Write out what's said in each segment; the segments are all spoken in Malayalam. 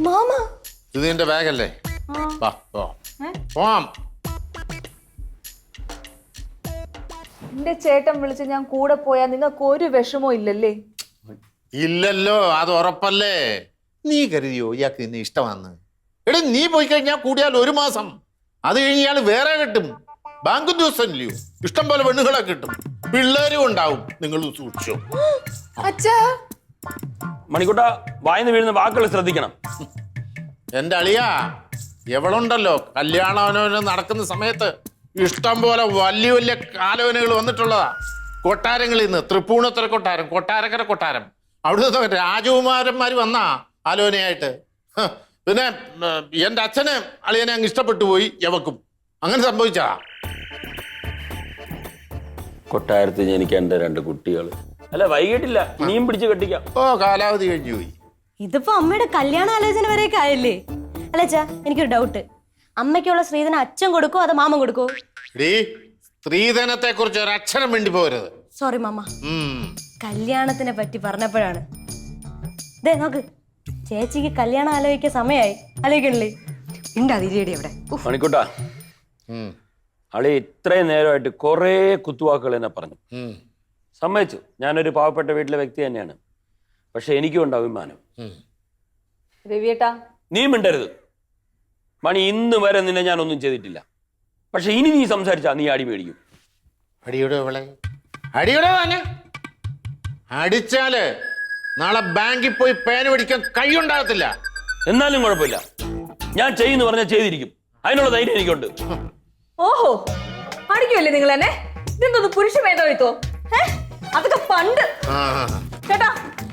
മാമ ഇത് നിന്റെ ബാഗല്ലേ? വാ പോവാം. എന്റെ ചേട്ടൻ വിളിച്ച് ഞാൻ കൂടെ പോയാ നിങ്ങൾക്ക് ഒരു വിഷമവും ഇല്ലല്ലേ? ഇല്ലല്ലോ, അത് ഉറപ്പല്ലേ. നീ കരുതിയോ ഇയാൾക്ക് നിന്നെ ഇഷ്ടമാന്ന്? എടാ നീ പോയി കഴിഞ്ഞാൽ കൂടിയാൽ 1 മാസം, അത് കഴിഞ്ഞ് ഇയാൾ വേറെ കിട്ടും. ബാങ്ക് ദിവസം ഇല്ലയോ, ഇഷ്ടം പോലെ പെണ്ണുകളെ കിട്ടും, പിള്ളേരും ഉണ്ടാവും. നിങ്ങൾ സൂക്ഷിച്ചോ. അച്ഛാ മണിക്കുട്ട, വായന്ന് വീഴുന്ന വാക്കുകൾ ശ്രദ്ധിക്കണം. എന്റെ അളിയാ, എവളുണ്ടല്ലോ കല്യാണാലോചന നടക്കുന്ന സമയത്ത് ഇഷ്ടം പോലെ വലിയ വലിയ ആലോചനകൾ വന്നിട്ടുള്ളതാ. കൊട്ടാരങ്ങളിൽ നിന്ന് തൃപ്പൂണിത്തുറ കൊട്ടാരം, കൊട്ടാരക്കര കൊട്ടാരം, അവിടുന്ന് രാജകുമാരന്മാർ വന്നാ ആലോചനയായിട്ട്. പിന്നെ എന്റെ അച്ഛന് അളിയനെ അങ്ങ് ഇഷ്ടപ്പെട്ടു പോയി, എവക്കും അങ്ങനെ സംഭവിച്ചാ. കൊട്ടാരത്തിൽ ജനിക്കാൻ 2 കുട്ടികൾ. അല്ല വൈകിട്ടില്ല, ഇനിയും പിടിച്ചു കെട്ടിക്കാം. ഓ കാലാവധി കഴിഞ്ഞു പോയി. ഇതിപ്പോ അമ്മയുടെ കല്യാണ ആലോചന വരെയൊക്കെ ആയല്ലേ? അല്ല അച്ഛാ, എനിക്കൊരു ഡൗട്ട്. അമ്മയ്ക്കുള്ള സ്ത്രീധനം അച്ഛൻ കൊടുക്കോ അതോ മാമൻ കൊടുക്കോ? സ്ത്രീധനത്തെ കുറിച്ച് ഒരു അക്ഷരം വേണ്ടി പോരുത്. സോറി മാമ, കല്യാണത്തിനെ പറ്റി പറഞ്ഞപ്പോഴാണ്. ദേ നോക്ക്, ചേച്ചിക്ക് കല്യാണം ആലോചിക്കാൻ സമയമായി. ആലോചിക്കണില്ലേ? ഉണ്ടാതിരിയടി അവിടെ. മണിക്കുട്ട, അളി ഇത്രയും നേരമായിട്ട് കുറേ കുത്തുവാക്കുകൾ എന്നെ പറഞ്ഞു. സമ്മതിച്ചു, ഞാനൊരു പാവപ്പെട്ട വീട്ടിലെ വ്യക്തി തന്നെയാണ്. പക്ഷെ എനിക്കും ഉണ്ട് അഭിമാനം. രവിയേട്ടാ, നീ മിണ്ടരുത്. മണി ഇന്ന് വരെ നിന്നെ ഞാനൊന്നും ചെയ്തിട്ടില്ല. പക്ഷെ ഇനി നീ സംസാരിച്ചാ നീ അടി മേടിക്കും. അടിയുടെ അവളെ അടിയുടെ തന്നെ അടിച്ചാല് നാളെ ബാങ്കിൽ പോയി പേന പിടിക്കാൻ കൈയുണ്ടാകത്തില്ല. എന്നാലും കുഴപ്പമില്ല, ഞാൻ ചെയ്യുന്നു പറഞ്ഞാൽ ചെയ്തിരിക്കും. അതിനുള്ള ധൈര്യം എനിക്കുണ്ട്. ഓഹോ, അടിക്കുമല്ലേ നിങ്ങൾ എന്നെ? ഇതെന്തോന്ന് പുരുഷ മേധാവിത്വോ? അതൊക്കെ പണ്ട്. ചേട്ടാ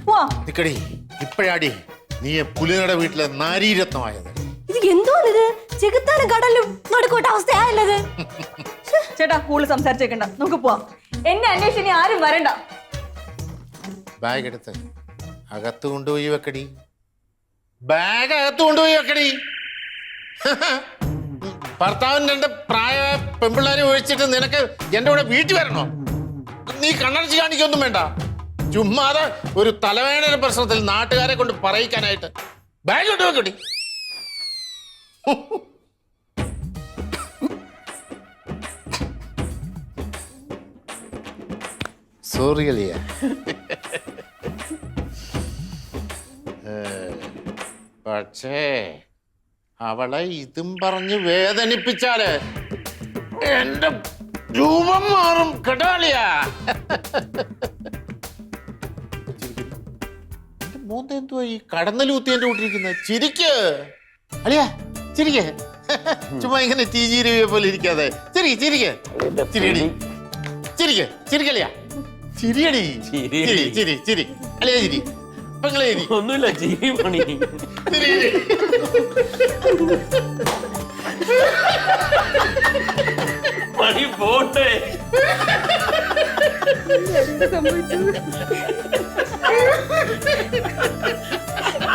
പോവാ. നിക്കടി, ഇപ്പഴാടി നീ പുലിനട വീട്ടിലെ നാരീരത്നമായത്. ഇത് എന്തോന്നിത്? ചെകുത്താനും കടലും നടുക്കോട്ട അവസ്ഥയായല്ലത്. ചേട്ടാ കൂടുതൽ സംസാരിച്ചേക്കണ്ട, നമുക്ക് പോവാം. എന്നെ അന്വേഷിച്ച് ആരും വരണ്ട. ബാഗ് എടുത്ത് അകത്ത് കൊണ്ടുപോയി വെക്കടി. ബാഗ് അകത്ത് കൊണ്ടുപോയി വെക്കടി. ഭർത്താവിന് 2 പ്രായ പെൺപിള്ളേരെ ഒഴിച്ചിട്ട് നിനക്ക് എന്റെ കൂടെ വീട്ടിൽ വരണോ? നീ കണ്ണടച്ച് കാണിക്കൊന്നും വേണ്ട. ചുമ്മാതെ ഒരു തലവേദന പ്രശ്നത്തിൽ നാട്ടുകാരെ കൊണ്ട് പറയിക്കാനായിട്ട് ബാഗ് കൊണ്ട് വെക്കടി. സോറി അലിയ. പക്ഷേ അവളെ ഇതും പറഞ്ഞ് വേദനിപ്പിച്ചാല് എന്റെ രൂപം മാറും കേട്ടാളിയാ. മൂന്നെന്തുവാ ഈ കടന്നലൂത്തി എന്റെ കൂട്ടിരിക്കുന്നത്? ചിരിക്ക് അളിയാ, ചിരിക്ക്. ചുമ്മാ ഇങ്ങനെ തീജീരവിയെ പോലെ ഇരിക്കാതെ ചിരിക്ക്, ചിരിക്ക്, ചിരിയടി, ചിരിക്ക്, ചിരിക്കലിയാ, ചിരിയടി, ചിരി, ചിരി, ചിരി അളിയാ, ചിരി. പെങ്ങളെ ചിരി. ഒന്നുമില്ല, ചിരി മണി. ചിരി. മണി പോട്ടെ.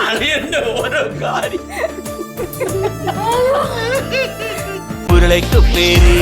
അളിയന്റെ ഓരോ കാര്യം. ഉരുളയ്ക്ക് പേര്